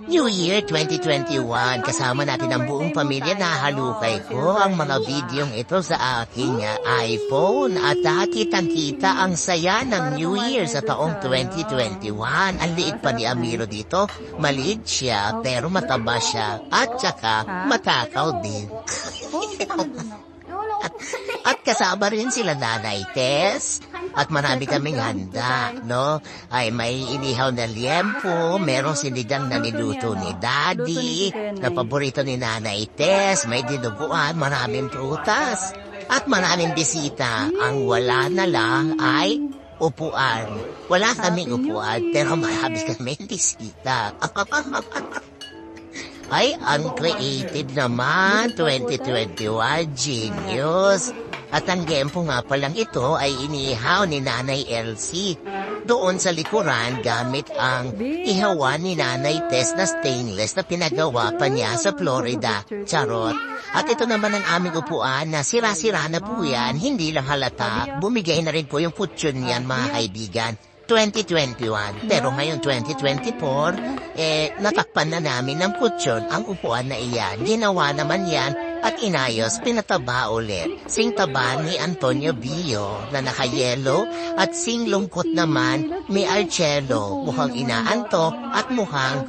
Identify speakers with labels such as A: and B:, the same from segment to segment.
A: New Year 2021, kasama natin ang buong pamilya na halukay ko ang mga videong ito sa aking iPhone at kitang-kita ang saya ng New Year sa taong 2021. Ang liit pa ni Amiro dito, maliit siya pero mataba siya at saka matakaw din. At kasama rin sila Nanay Tess at marami kaming handa, no? Ay may inihaw na liempo, merong sinigang na niluto ni Daddy, na paborito ni Nanay Tess, may dinuguan, maraming prutas, at maraming bisita. Ang wala na lang ay upuan. Wala kaming upuan, pero marami kaming bisita. Ay, ang creative naman, 2021, genius. At ang gempo nga palang ito ay inihaw ni Nanay Elsie. Doon sa likuran gamit ang ihawan ni Nanay Tess na stainless na pinagawa pa niya sa Florida. Charot. At ito naman ang aming upuan na sira-sira na po yan, hindi lang halata. Bumigay na rin po yung kutsyon niyan mga kaibigan. 2021. Pero ngayon 2024, natakpan na namin ng kutsyon ang upuan na iyan. Ginawa naman yan at inayos, pinataba ulit. Sing taba ni Antonio Bio na nakayelo at sing lungkot naman ni Arcelo. Mukhang inaantok at mukhang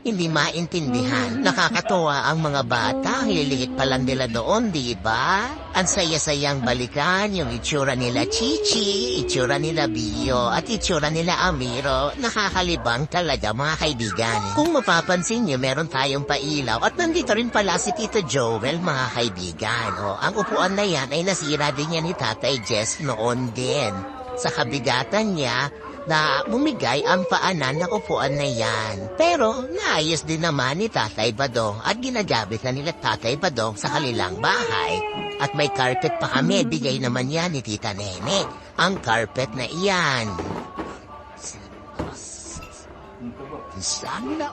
A: hindi maintindihan. Nakakatuwa ang mga bata, hililit pa lang nila doon, di ba? Ang saya-sayang balikan yung itsura nila Chichi, itsura nila Bio, at itsura nila Amiro. Nakakalibang talaga mga kaibigan. Kung mapapansin nyo, meron tayong pailaw at nandito rin pala si Tito Joel mga kaibigan. Ang upuan na yan ay nasira din yan ni Tatay Jess noon din. Sa kabigatan niya, na bumigay ang paanan ng upuan na yan. Pero naayos din naman ni Tatay Badong at ginagamit na nila Tatay Badong sa kanilang bahay. At may carpet pa kami, bigay naman yan ni Tita Nene. Ang carpet na iyan. Sana